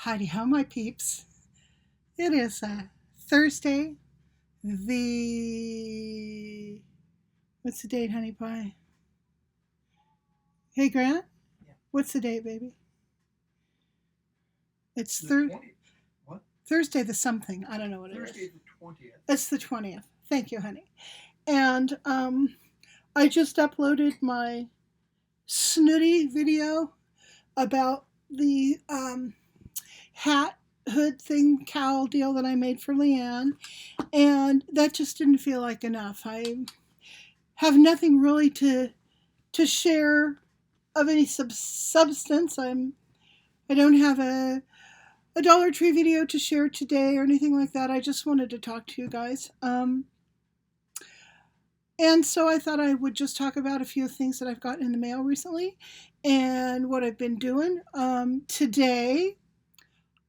Hidey Ho, my peeps. It is Thursday, the... What's the date, honey pie? Hey, Grant? Yeah. What's the date, baby? It's The 20th. What? Thursday the something. I don't know what Thursday it is. the 20th. It's the 20th. Thank you, honey. And I just uploaded my snooty video about the hat hood thing cowl deal that I made for Leanne, and that just didn't feel like enough. I have nothing really to share of any substance. I don't have a Dollar Tree video to share today or anything like that. I just wanted to talk to you guys. And so I thought I would just talk about a few things that I've gotten in the mail recently and what I've been doing. Today,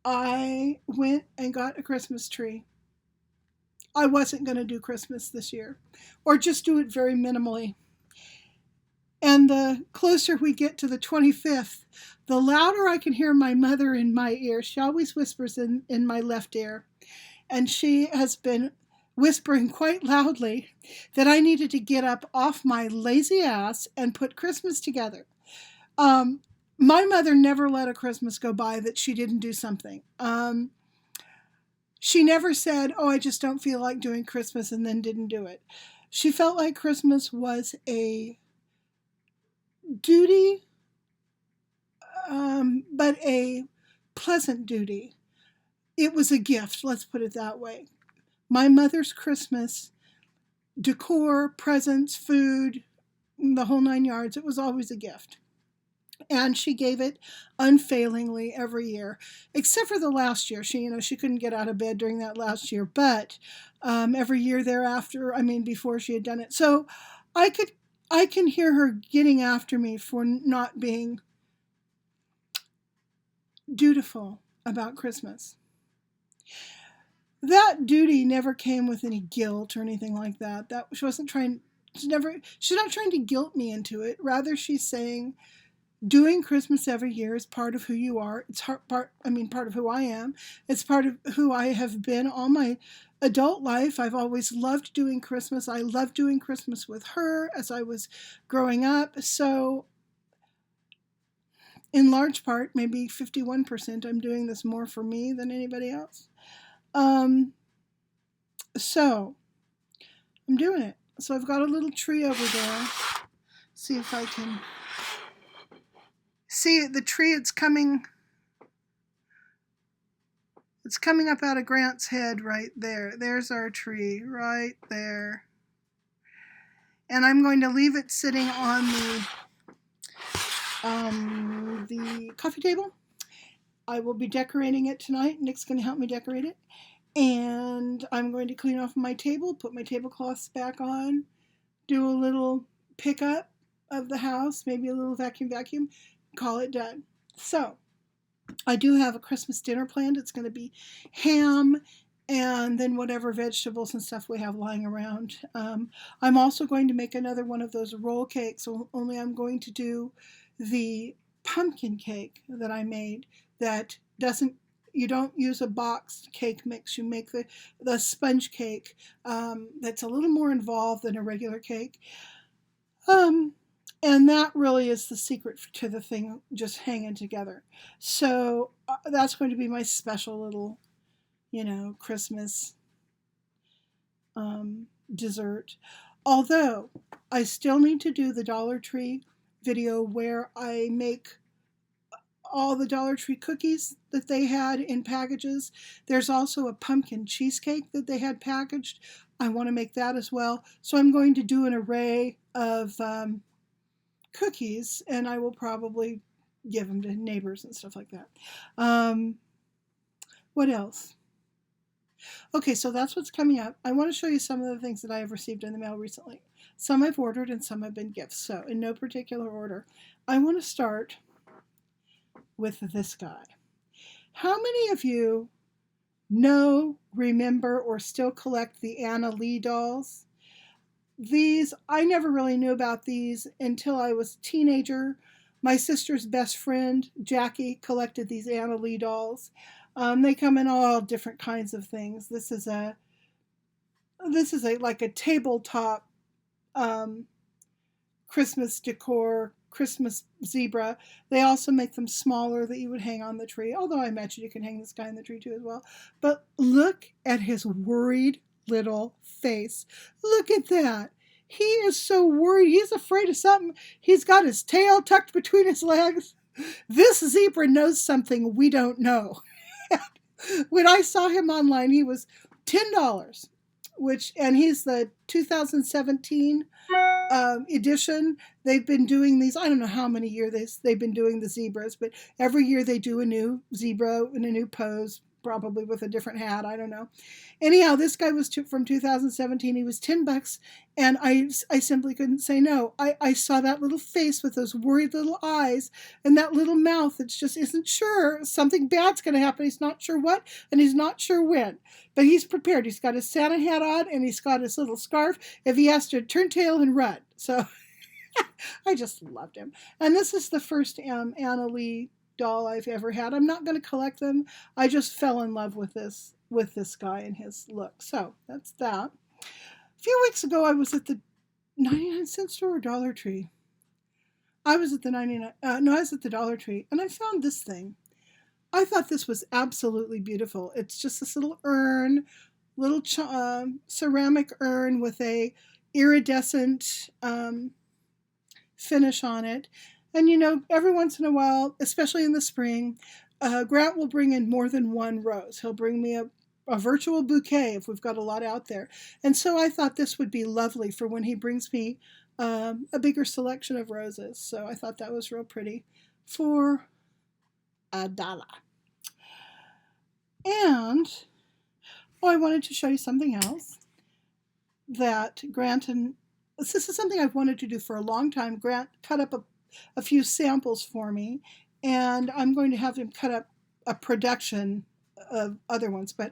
I went and got a Christmas tree. I wasn't going to do Christmas this year, or just do it very minimally. And the closer we get to the 25th, the louder I can hear my mother in my ear. She always whispers in my left ear. And she has been whispering quite loudly that I needed to get up off my lazy ass and put Christmas together. My mother never let a Christmas go by that she didn't do something. She never said, oh, I just don't feel like doing Christmas, and then didn't do it. She felt like Christmas was a duty, but a pleasant duty. It was a gift, let's put it that way. My mother's Christmas, decor, presents, food, the whole 9 yards, it was always a gift. And she gave it unfailingly every year, except for the last year. She couldn't get out of bed during that last year, but every year thereafter, before she had done it. So I can hear her getting after me for not being dutiful about Christmas. That duty never came with any guilt or anything like that. She's not trying to guilt me into it. Rather, she's saying, doing Christmas every year is part of who you are. It's part of who I am. It's part of who I have been all my adult life. I've always loved doing Christmas. I loved doing Christmas with her as I was growing up. So in large part, maybe 51%, I'm doing this more for me than anybody else. So I'm doing it. So I've got a little tree over there. See if I can see the tree. It's coming up out of Grant's head right there. There's our tree right there. And I'm going to leave it sitting on the coffee table. I will be decorating it tonight. Nick's going to help me decorate it. And I'm going to clean off my table, put my tablecloths back on, do a little pickup of the house, maybe a little vacuum, call it done. So I do have a Christmas dinner planned. It's going to be ham and then whatever vegetables and stuff we have lying around. I'm also going to make another one of those roll cakes, only I'm going to do the pumpkin cake that I made that you don't use a boxed cake mix. You make the sponge cake that's a little more involved than a regular cake. And that really is the secret to the thing just hanging together. So that's going to be my special little, Christmas dessert. Although I still need to do the Dollar Tree video where I make all the Dollar Tree cookies that they had in packages. There's also a pumpkin cheesecake that they had packaged. I want to make that as well. So I'm going to do an array of cookies, and I will probably give them to neighbors and stuff like that. What else? Okay, so that's what's coming up. I want to show you some of the things that I have received in the mail recently. Some I've ordered and some have been gifts. So in no particular order, I want to start with this guy. How many of you know, remember, or still collect the Anna Lee dolls? These, I never really knew about these until I was a teenager My sister's best friend, Jackie, collected these Anna Lee dolls. They come in all different kinds of things. This is a like a tabletop um, Christmas decor, Christmas zebra. They also make them smaller that you would hang on the tree, although I imagine you can hang this guy on the tree too as well. But look at his worried little face. Look at that. He is so worried. He's afraid of something. He's got his tail tucked between his legs. This zebra knows something we don't know. When I saw him online, he was $10, and he's the 2017 edition. They've been doing these, I don't know how many years they've been doing the zebras, but every year they do a new zebra in a new pose, probably with a different hat. I don't know. Anyhow, this guy was from 2017. He was $10, and I simply couldn't say no. I saw that little face with those worried little eyes and that little mouth that just isn't sure. Something bad's going to happen. He's not sure what, and he's not sure when. But he's prepared. He's got his Santa hat on, and he's got his little scarf if he has to turn tail and run. So I just loved him. And this is the first Anna Lee doll I've ever had. I'm not going to collect them. I just fell in love with this guy and his look. So that's that. A few weeks ago, I was at the 99-cent store or Dollar Tree. I was at the Dollar Tree, and I found this thing. I thought this was absolutely beautiful. It's just this little urn, little ceramic urn with a iridescent finish on it. And every once in a while, especially in the spring, Grant will bring in more than one rose. He'll bring me a virtual bouquet if we've got a lot out there. And so I thought this would be lovely for when he brings me a bigger selection of roses. So I thought that was real pretty for $1. And I wanted to show you something else that Grant and this is something I've wanted to do for a long time. Grant cut up a few samples for me, and I'm going to have him cut up a production of other ones. But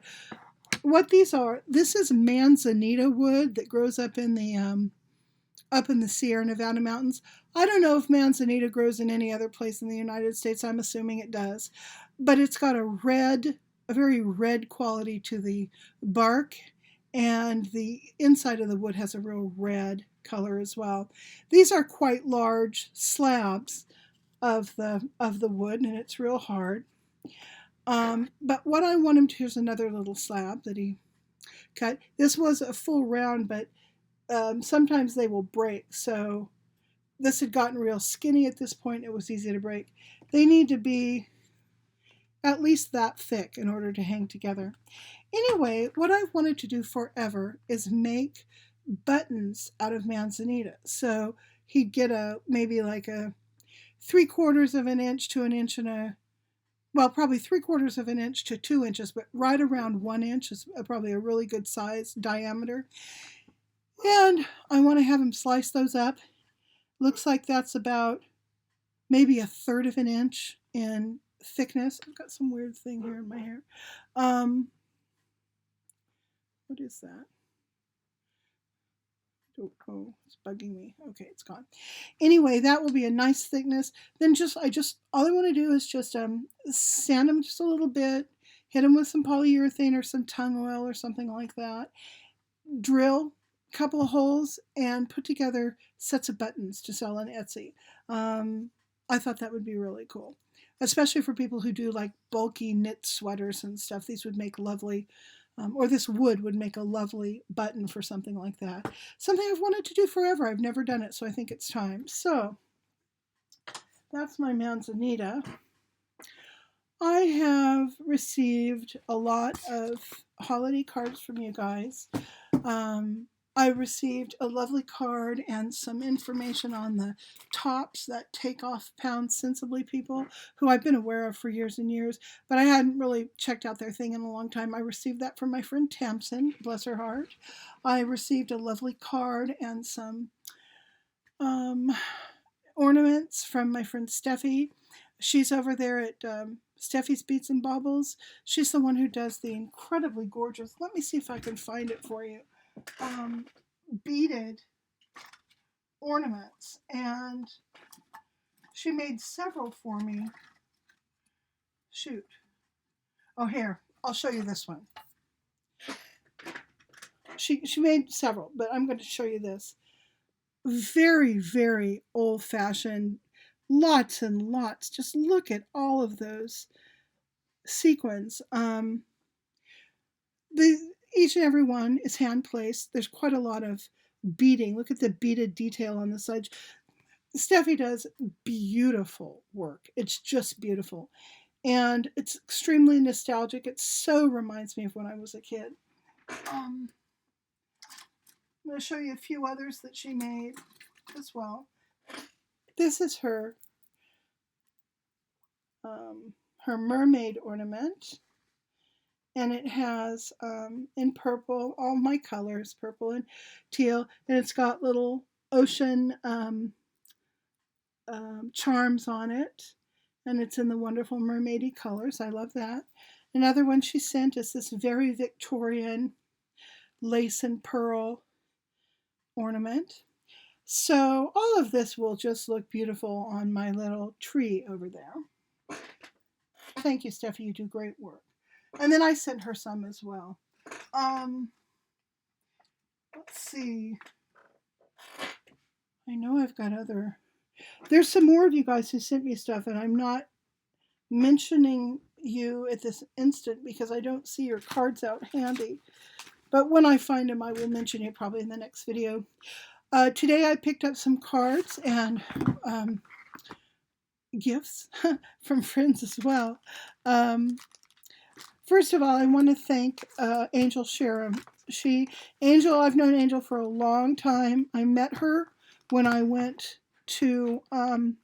what these are, this is Manzanita wood that grows up in the Sierra Nevada mountains. I don't know if Manzanita grows in any other place in the United States. I'm assuming it does. But it's got a very red quality to the bark, and the inside of the wood has a real red color as well. These are quite large slabs of the wood, and it's real hard. But what I want him to, here's another little slab that he cut. This was a full round, but sometimes they will break. So this had gotten real skinny at this point. It was easy to break. They need to be at least that thick in order to hang together. Anyway, what I've wanted to do forever is make buttons out of Manzanita. So he'd get maybe like a 3/4 of an inch to an inch probably 3/4 of an inch to 2 inches, but right around 1 inch is probably a really good size diameter. And I want to have him slice those up. Looks like that's about maybe 1/3 of an inch in thickness. I've got some weird thing here in my hair. What is that? Oh, it's bugging me. Okay, it's gone. Anyway, that will be a nice thickness. Then all I want to do is just sand them just a little bit, hit them with some polyurethane or some tung oil or something like that, drill a couple of holes, and put together sets of buttons to sell on Etsy. I thought that would be really cool, especially for people who do like bulky knit sweaters and stuff. These would make lovely or this wood would make a lovely button for something like that. Something I've wanted to do forever. I've never done it, so I think it's time. So that's my Manzanita. I have received a lot of holiday cards from you guys. I received a lovely card and some information on the tops that take off pounds sensibly people, who I've been aware of for years and years, but I hadn't really checked out their thing in a long time. I received that from my friend Tamsin, bless her heart. I received a lovely card and some ornaments from my friend Steffi. She's over there at Steffi's Beats and Baubles. She's the one who does the incredibly gorgeous, let me see if I can find it for you, beaded ornaments. And She made several for me. Shoot. Oh, here. I'll show you this one. She made several, but I'm going to show you this. Very, very old-fashioned. Lots and lots. Just look at all of those sequins. Each and every one is hand placed. There's quite a lot of beading. Look at the beaded detail on the sides. Steffi does beautiful work. It's just beautiful. And it's extremely nostalgic. It so reminds me of when I was a kid. I'm going to show you a few others that she made as well. This is her mermaid ornament. And it has in purple, all my colors, purple and teal, and it's got little ocean charms on it, and it's in the wonderful mermaidy colors. I love that. Another one she sent is this very Victorian lace and pearl ornament. So all of this will just look beautiful on my little tree over there. Thank you, Steffi. You do great work. And then I sent her some as well. Let's see. I know I've got other. There's some more of you guys who sent me stuff, and I'm not mentioning you at this instant because I don't see your cards out handy. But when I find them, I will mention you probably in the next video. Today I picked up some cards and gifts from friends as well. First of all, I want to thank Angel Sharon. I've known Angel for a long time. I met her when I went to on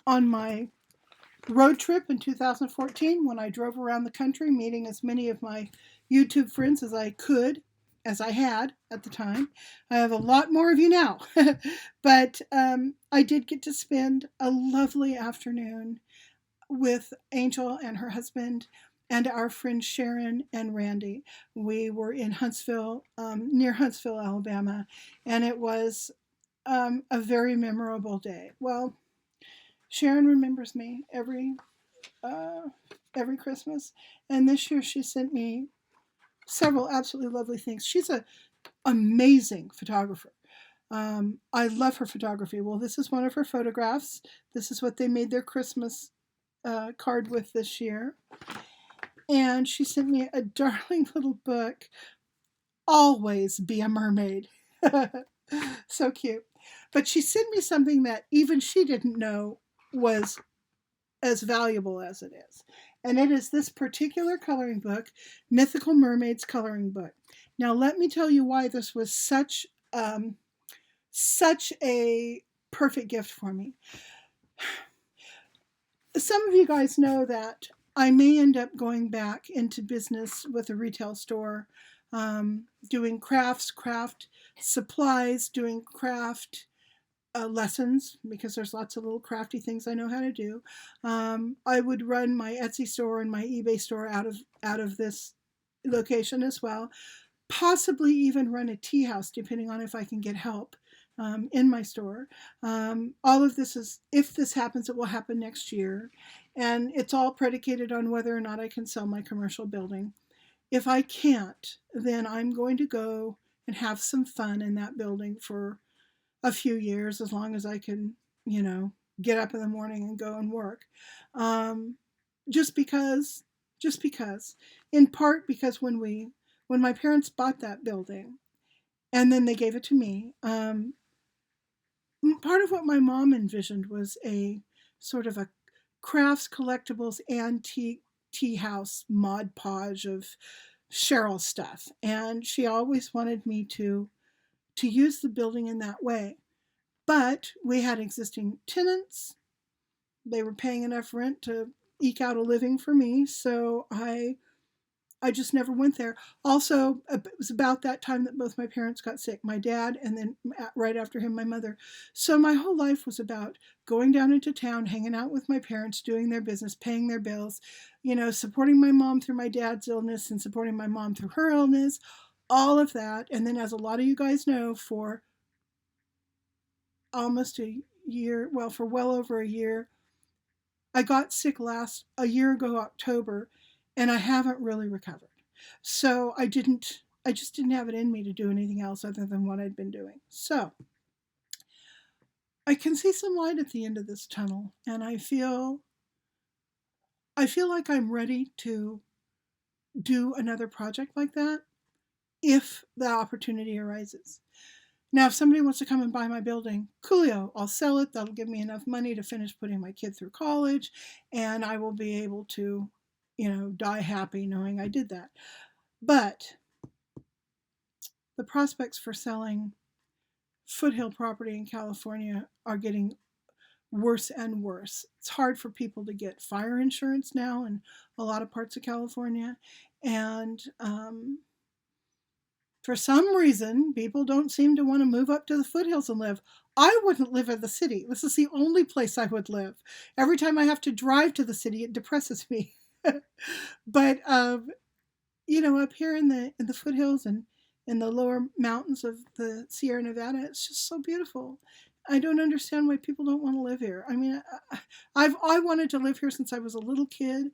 my road trip in 2014 when I drove around the country meeting as many of my YouTube friends as I had at the time. I have a lot more of you now. But I did get to spend a lovely afternoon with Angel and her husband and our friends Sharon and Randy. We were in Huntsville, near Huntsville, Alabama, and it was a very memorable day. Well, Sharon remembers me every Christmas, and this year she sent me several absolutely lovely things. She's an amazing photographer. I love her photography. Well, this is one of her photographs. This is what they made their Christmas card with this year. And she sent me a darling little book, Always Be a Mermaid. So cute. But she sent me something that even she didn't know was as valuable as it is. And it is this particular coloring book, Mythical Mermaids Coloring Book. Now, let me tell you why this was such a perfect gift for me. Some of you guys know that I may end up going back into business with a retail store, doing craft supplies, doing craft lessons, because there's lots of little crafty things I know how to do. I would run my Etsy store and my eBay store out of this location as well. Possibly even run a tea house, depending on if I can get help in my store. All of this is, if this happens, it will happen next year. And it's all predicated on whether or not I can sell my commercial building. If I can't, then I'm going to go and have some fun in that building for a few years, as long as I can, get up in the morning and go and work. Just because, in part because when my parents bought that building and then they gave it to me, part of what my mom envisioned was a sort of a crafts, collectibles, antique tea house Mod Podge of Cheryl stuff. And she always wanted me to use the building in that way. But we had existing tenants. They were paying enough rent to eke out a living for me, so I just never went there. Also, it was about that time that both my parents got sick, my dad, and then right after him, my mother. So my whole life was about going down into town, hanging out with my parents, doing their business, paying their bills, supporting my mom through my dad's illness and supporting my mom through her illness, all of that. And then, as a lot of you guys know, for almost a year, well, for well over a year. I got sick a year ago, October, and I haven't really recovered. So I just didn't have it in me to do anything else other than what I'd been doing. So I can see some light at the end of this tunnel, and I feel like I'm ready to do another project like that if the opportunity arises. Now, if somebody wants to come and buy my building, coolio, I'll sell it. That'll give me enough money to finish putting my kid through college, and I will be able to, die happy knowing I did that. But the prospects for selling foothill property in California are getting worse and worse. It's hard for people to get fire insurance now in a lot of parts of California, and for some reason, people don't seem to want to move up to the foothills and live. I wouldn't live in the city. This is the only place I would live. Every time I have to drive to the city, it depresses me. But up here in the foothills and in the lower mountains of the Sierra Nevada, it's just so beautiful. I don't understand why people don't want to live here. I mean, I wanted to live here since I was a little kid,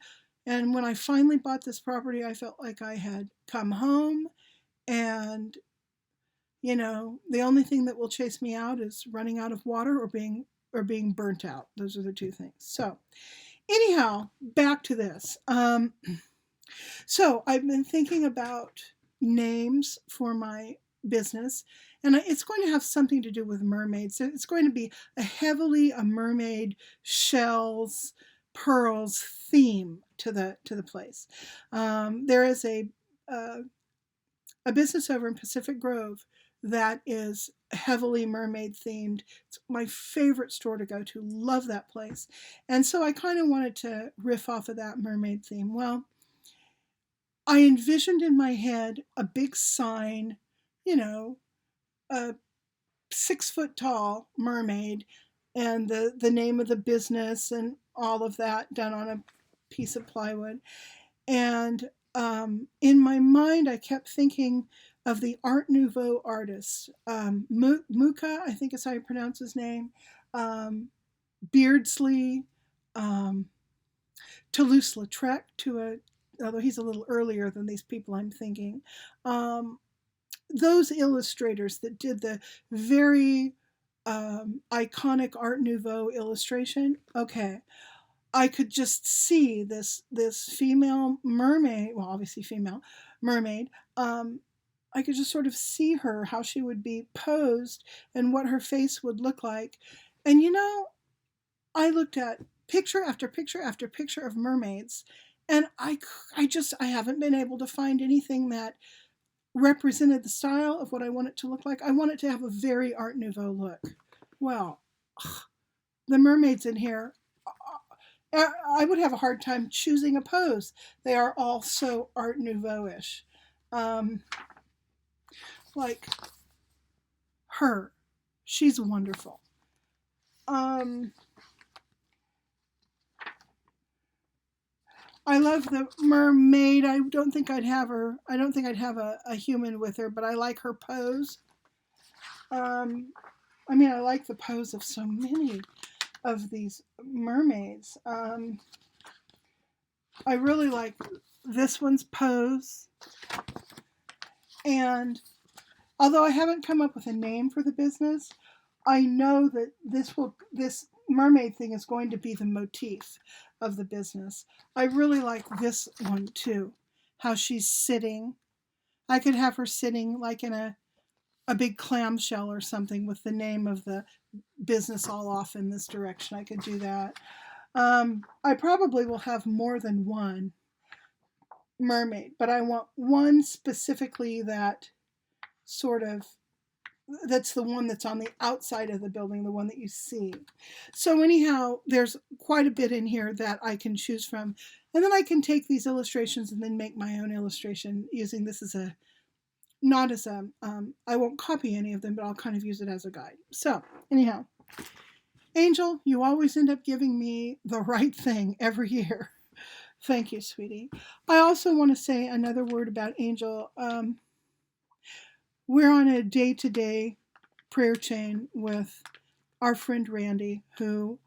and when I finally bought this property, I felt like I had come home. And the only thing that will chase me out is running out of water or being burnt out. Those are the two things. So anyhow, back to this. So I've been thinking about names for my business, and it's going to have something to do with mermaids. So it's going to be heavily a mermaid, shells, pearls theme to the place. There is a business over in Pacific Grove that is heavily mermaid themed. It's my favorite store to go to. Love that place. And so I kind of wanted to riff off of that mermaid theme. Well, I envisioned in my head a big sign, a 6 foot tall mermaid, and the name of the business and all of that done on a piece of plywood. And in my mind, I kept thinking of the Art Nouveau artists, Mucha, I think is how you pronounce his name, Beardsley, Toulouse-Lautrec, although he's a little earlier than these people I'm thinking. Those illustrators that did the very iconic Art Nouveau illustration. Okay. I could just see this female mermaid, well, obviously female mermaid. I could just sort of see her, how she would be posed and what her face would look like. And I looked at picture after picture after picture of mermaids, and I haven't been able to find anything that represented the style of what I want it to look like. I want it to have a very Art Nouveau look. Well, the mermaids in here, I would have a hard time choosing a pose. They are all so Art Nouveau-ish. Like her. She's wonderful. I love the mermaid. I don't think I'd have her. I don't think I'd have a human with her, but I like her pose. I like the pose of so many of these mermaids. I really like this one's pose. And although I haven't come up with a name for the business, I know that this mermaid thing is going to be the motif of the business. I really like this one too, how she's sitting. I could have her sitting like in a big clamshell or something with the name of the business all off in this direction. I could do that. I probably will have more than one mermaid, but I want one specifically that's the one that's on the outside of the building, the one that you see. So anyhow, there's quite a bit in here that I can choose from. And then I can take these illustrations and then make my own illustration using this as I won't copy any of them, but I'll kind of use it as a guide. So anyhow, Angel, you always end up giving me the right thing every year. Thank you, sweetie. I also want to say another word about Angel. We're on a day-to-day prayer chain with our friend Randy, who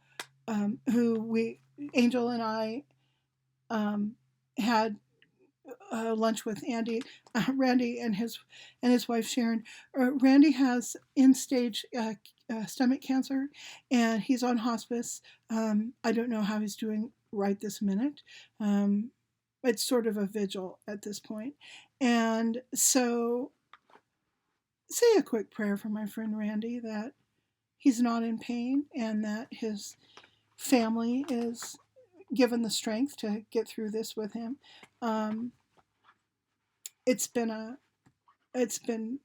Angel and I had lunch with Randy and his wife Sharon. Randy has end-stage stomach cancer, and he's on hospice. I don't know how he's doing right this minute. It's sort of a vigil at this point, and so say a quick prayer for my friend Randy that he's not in pain and that his family is given the strength to get through this with him. Um, it's been a it's been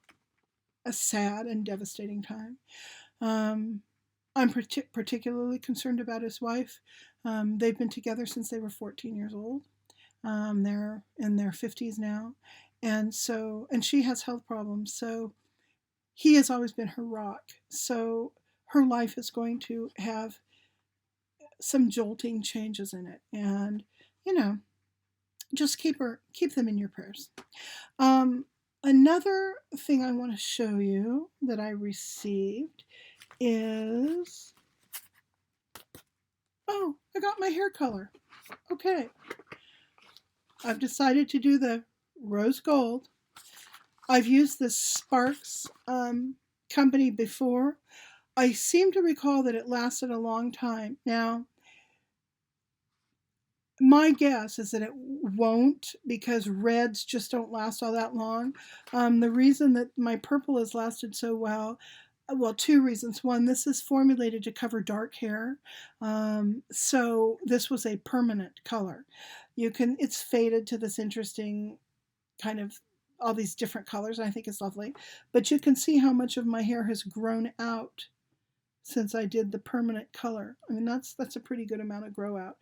a sad and devastating time. Um, I'm particularly concerned about his wife. They've been together since they were 14 years old. They're in their 50s now, and she has health problems. So he has always been her rock. So her life is going to have some jolting changes in it, and you know, just keep them in your prayers. Another thing I want to show you that I received is, oh, I got my hair color. Okay, I've decided to do the rose gold. I've used this Sparks company before. I seem to recall that it lasted a long time. Now, my guess is that it won't, because reds just don't last all that long. The reason that my purple has lasted so well, two reasons. One, this is formulated to cover dark hair, so this was a permanent color. It's faded to this interesting kind of all these different colors, and I think it's lovely. But you can see how much of my hair has grown out since I did the permanent color. I mean, that's a pretty good amount of grow out.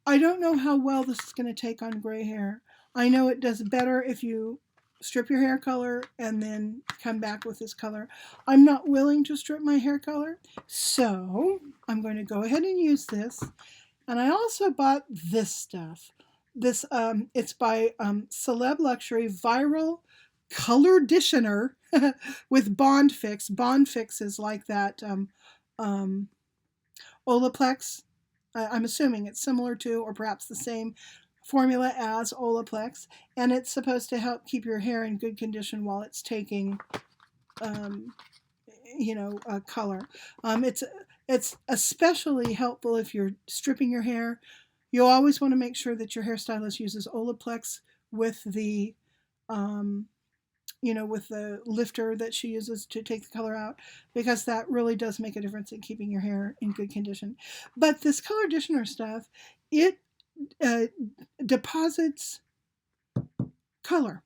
I don't know how well this is going to take on gray hair. I know it does better if you strip your hair color and then come back with this color. I'm not willing to strip my hair color, so I'm going to go ahead and use this. And I also bought this stuff. This it's by Celeb Luxury Viral Color Ditioner with Bond Fix. Bond Fix is like that Olaplex. I'm assuming it's similar to, or perhaps the same formula as Olaplex, and it's supposed to help keep your hair in good condition while it's taking, color. It's especially helpful if you're stripping your hair. You always want to make sure that your hairstylist uses Olaplex with the with the lifter that she uses to take the color out, because that really does make a difference in keeping your hair in good condition. But this color conditioner stuff, it deposits color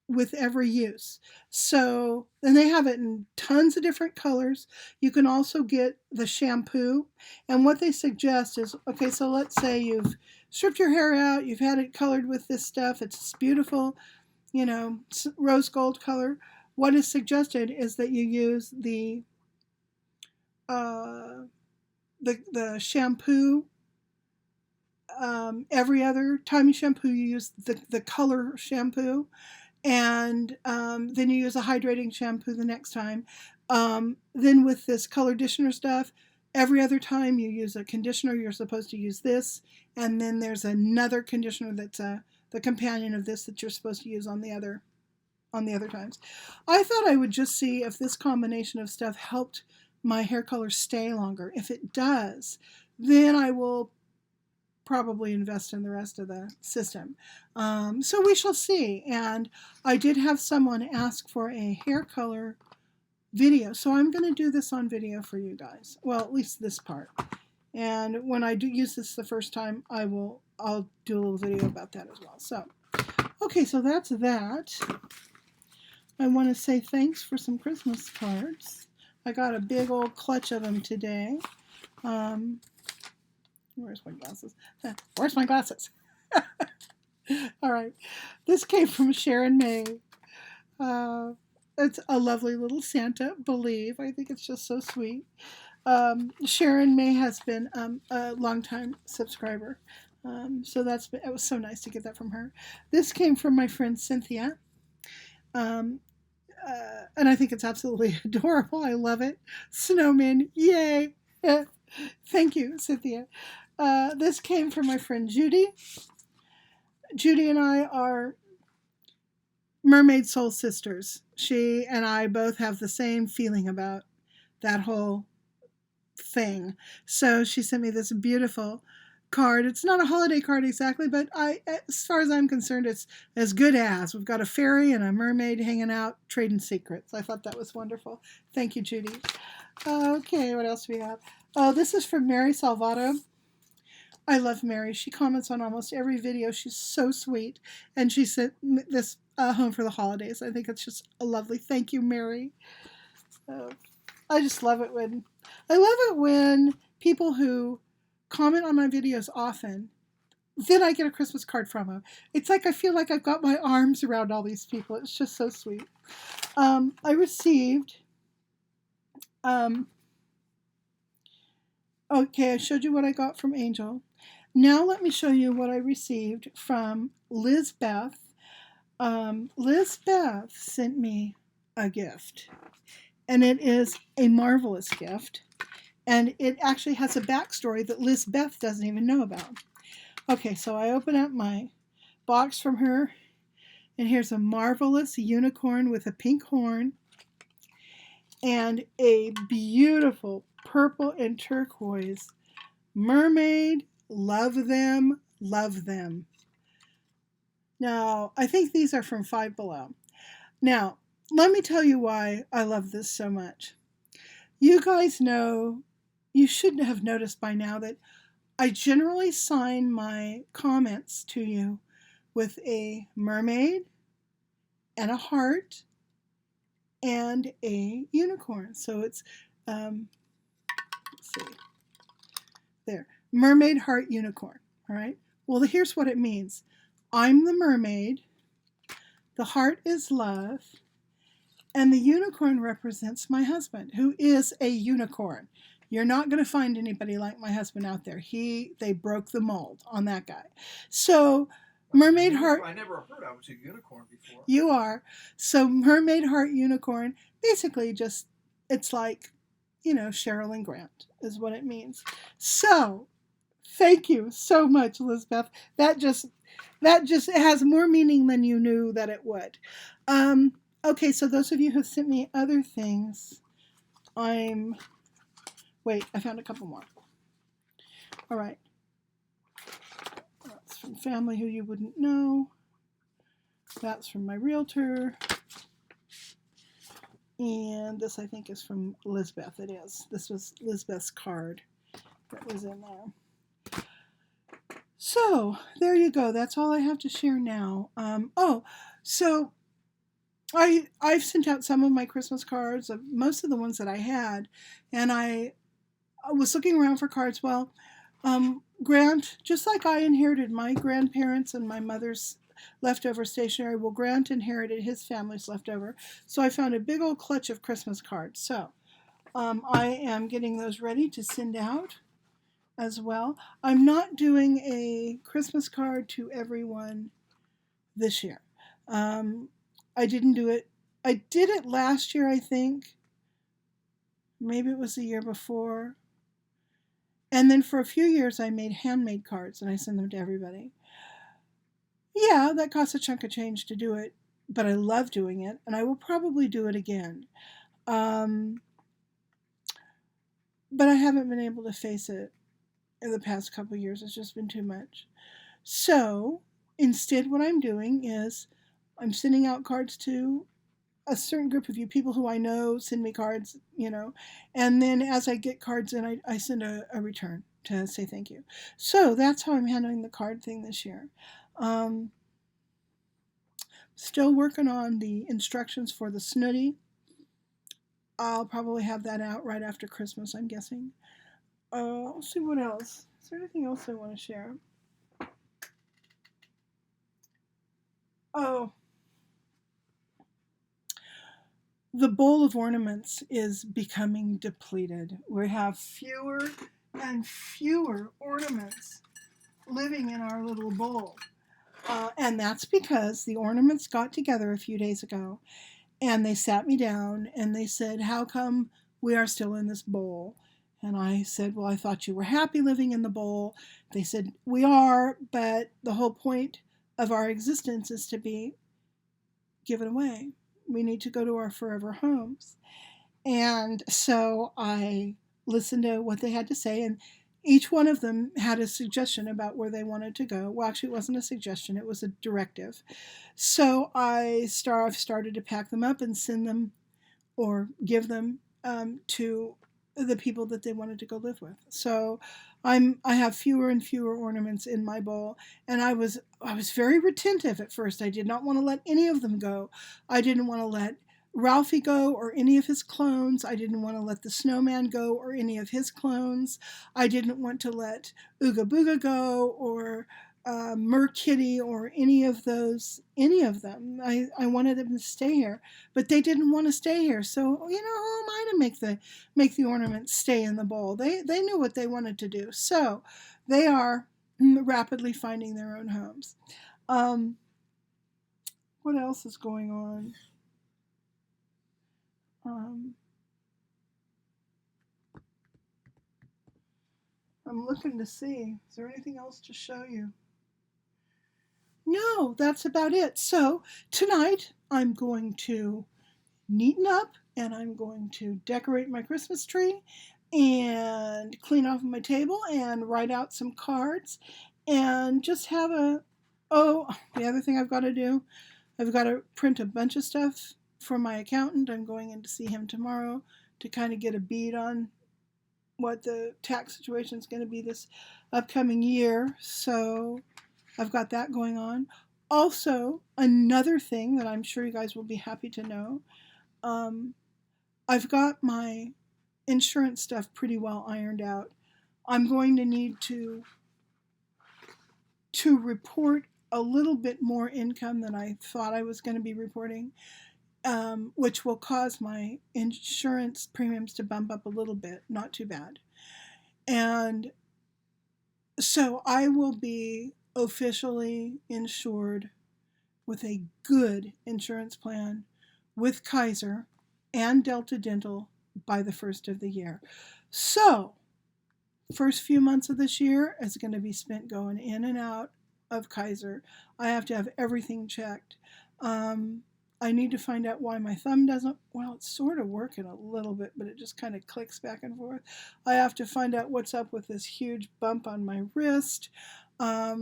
with every use. So, and they have it in tons of different colors. You can also get the shampoo. And what they suggest is, okay, so let's say you've stripped your hair out, you've had it colored with this stuff, it's beautiful, rose gold color. What is suggested is that you use the shampoo. Every other time you shampoo, you use the color shampoo, and then you use a hydrating shampoo the next time. Then with this color conditioner stuff, every other time you use a conditioner, you're supposed to use this, and then there's another conditioner that's the companion of this that you're supposed to use on the other times. I thought I would just see if this combination of stuff helped my hair color stay longer. If it does, then I will probably invest in the rest of the system. So we shall see. And I did have someone ask for a hair color video, so I'm going to do this on video for you guys. Well, at least this part. And when I do use this the first time, I'll do a little video about that as well. So, okay, so that's that. I want to say thanks for some Christmas cards. I got a big old clutch of them today. Where's my glasses? Where's my glasses? All right. This came from Sharon May. It's a lovely little Santa, believe. I think it's just so sweet. Sharon May has been a longtime subscriber. So it was so nice to get that from her. This came from my friend Cynthia. And I think it's absolutely adorable. I love it. Snowman, yay! Thank you, Cynthia. This came from my friend Judy. Judy and I are mermaid soul sisters. She and I both have the same feeling about that whole thing. So she sent me this beautiful card. It's not a holiday card exactly, but as far as I'm concerned, it's as good as. We've got a fairy and a mermaid hanging out, trading secrets. I thought that was wonderful. Thank you, Judy. Okay, what else do we have? Oh, this is from Mary Salvato. I love Mary. She comments on almost every video. She's so sweet. And she sent this home for the holidays. I think it's just a lovely thank you, Mary. I just love it when people who comment on my videos often, then I get a Christmas card from them. It's like I feel like I've got my arms around all these people. It's just so sweet. I received, okay, I showed you what I got from Angel. Now let me show you what I received from Liz Beth. Liz Beth sent me a gift, and it is a marvelous gift, and it actually has a backstory that Liz Beth doesn't even know about. Okay, so I open up my box from her, and here's a marvelous unicorn with a pink horn and a beautiful purple and turquoise mermaid. Love them, love them. Now, I think these are from Five Below. Now, let me tell you why I love this so much. You guys know, you should have noticed by now that I generally sign my comments to you with a mermaid and a heart and a unicorn. So it's, let's see, there, mermaid, heart, unicorn, all right? Well, here's what it means. I'm the mermaid, the heart is love, and the unicorn represents my husband, who is a unicorn. You're not going to find anybody like my husband out there. They broke the mold on that guy. So mermaid heart. I never heard I was a unicorn before. You are. So mermaid heart unicorn, basically just, it's like, Cheryl and Grant is what it means. So thank you so much, Elizabeth. That just has more meaning than you knew that it would. Okay, so those of you who sent me other things, wait, I found a couple more. All right. That's from family who you wouldn't know. That's from my realtor. And this, I think, is from Lizbeth. It is. This was Lizbeth's card that was in there. So, there you go. That's all I have to share now. So I've sent out some of my Christmas cards, most of the ones that I had, and I was looking around for cards. Well, Grant, just like I inherited my grandparents and my mother's leftover stationery, well, Grant inherited his family's leftover. So I found a big old clutch of Christmas cards. So I am getting those ready to send out as well. I'm not doing a Christmas card to everyone this year. I didn't do it. I did it last year, I think. Maybe it was the year before. And then for a few years, I made handmade cards and I sent them to everybody. Yeah, that costs a chunk of change to do it, but I love doing it, and I will probably do it again. But I haven't been able to face it in the past couple of years. It's just been too much. So instead, what I'm doing is I'm sending out cards to a certain group of you, people who I know send me cards, and then as I get cards in, I send a return to say thank you. So that's how I'm handling the card thing this year. Still working on the instructions for the Snooty. I'll probably have that out right after Christmas, I'm guessing. Let's see what else. Is there anything else I want to share? Oh. The bowl of ornaments is becoming depleted. We have fewer and fewer ornaments living in our little bowl. And that's because the ornaments got together a few days ago And they sat me down and they said, "How come we are still in this bowl?" And I said, "Well, I thought you were happy living in the bowl." They said, "We are, but the whole point of our existence is to be given away. We need to go to our forever homes." And so I listened to what they had to say, and each one of them had a suggestion about where they wanted to go. Well, actually, it wasn't a suggestion, it was a directive. So I've started to pack them up and send them or give them to the people that they wanted to go live with. So I have fewer and fewer ornaments in my bowl, and I was very retentive at first. I did not want to let any of them go. I didn't want to let Ralphie go or any of his clones. I didn't want to let the snowman go or any of his clones. I didn't want to let Ooga Booga go or Merkitty or any of them. I wanted them to stay here, but they didn't want to stay here. So who am I to make the ornaments stay in the bowl? They knew what they wanted to do. So they are rapidly finding their own homes. What else is going on? I'm looking to see. Is there anything else to show you? No, that's about it. So tonight I'm going to neaten up and I'm going to decorate my Christmas tree and clean off my table and write out some cards and just have the other thing I've got to do, I've got to print a bunch of stuff for my accountant. I'm going in to see him tomorrow to kind of get a bead on what the tax situation is going to be this upcoming year. So I've got that going on. Also, another thing that I'm sure you guys will be happy to know, I've got my insurance stuff pretty well ironed out. I'm going to need to report a little bit more income than I thought I was going to be reporting, which will cause my insurance premiums to bump up a little bit, not too bad. And so I will be officially insured with a good insurance plan with Kaiser and Delta Dental by the first of the year. So, first few months of this year is going to be spent going in and out of Kaiser. I have to have everything checked. I need to find out why my thumb doesn't, well, it's sort of working a little bit, but it just kind of clicks back and forth. I have to find out what's up with this huge bump on my wrist. I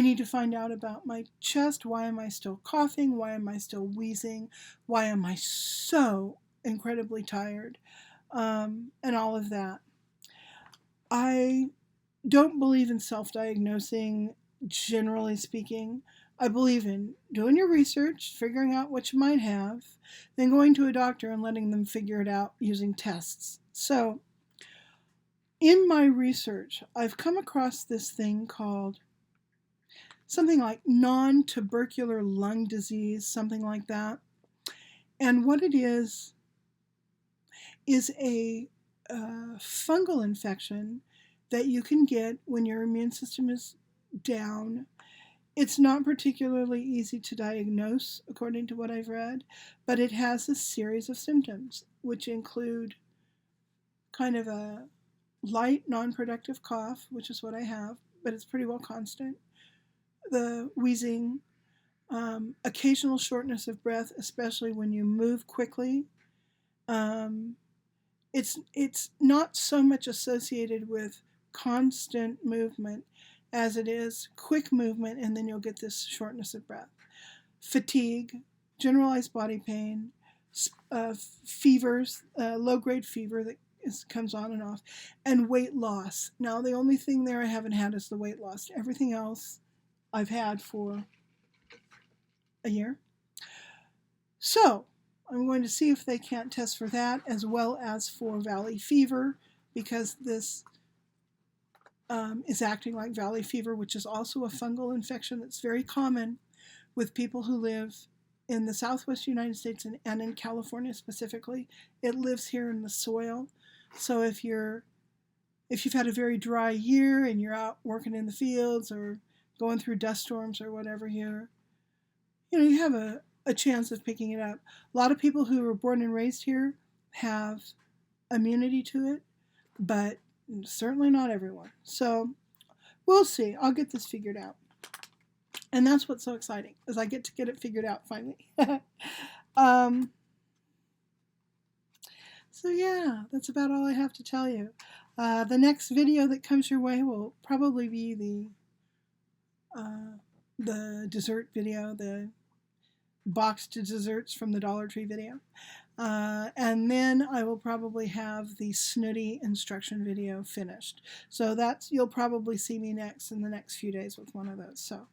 need to find out about my chest. Why am I still coughing? Why am I still wheezing? Why am I so incredibly tired? And all of that. I don't believe in self-diagnosing, generally speaking. I believe in doing your research, figuring out what you might have, then going to a doctor and letting them figure it out using tests. So, in my research, I've come across this thing called something like non-tubercular lung disease, something like that. And what it is a fungal infection that you can get when your immune system is down. It's not particularly easy to diagnose, according to what I've read, but it has a series of symptoms, which include kind of a light, non-productive cough, which is what I have, but it's pretty well constant. The wheezing, occasional shortness of breath, especially when you move quickly. It's not so much associated with constant movement as it is quick movement, and then you'll get this shortness of breath. Fatigue, generalized body pain, fevers, low-grade fever that comes on and off, and weight loss. Now, the only thing there I haven't had is the weight loss. Everything else I've had for a year. So, I'm going to see if they can't test for that as well as for valley fever, because this is acting like valley fever, which is also a fungal infection that's very common with people who live in the southwest United States and in California specifically. It lives here in the soil. So if you've had a very dry year and you're out working in the fields or going through dust storms or whatever, you have a a chance of picking it up. A lot of people who were born and raised here have immunity to it, but certainly not everyone. So we'll see. I'll get this figured out. And that's what's so exciting, is I get to get it figured out finally. So yeah, that's about all I have to tell you. The next video that comes your way will probably be the dessert video, the boxed desserts from the Dollar Tree video. And then I will probably have the snooty instruction video finished. So you'll probably see me next in the next few days with one of those. So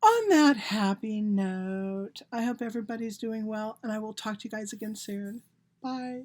on that happy note, I hope everybody's doing well, and I will talk to you guys again soon. Bye.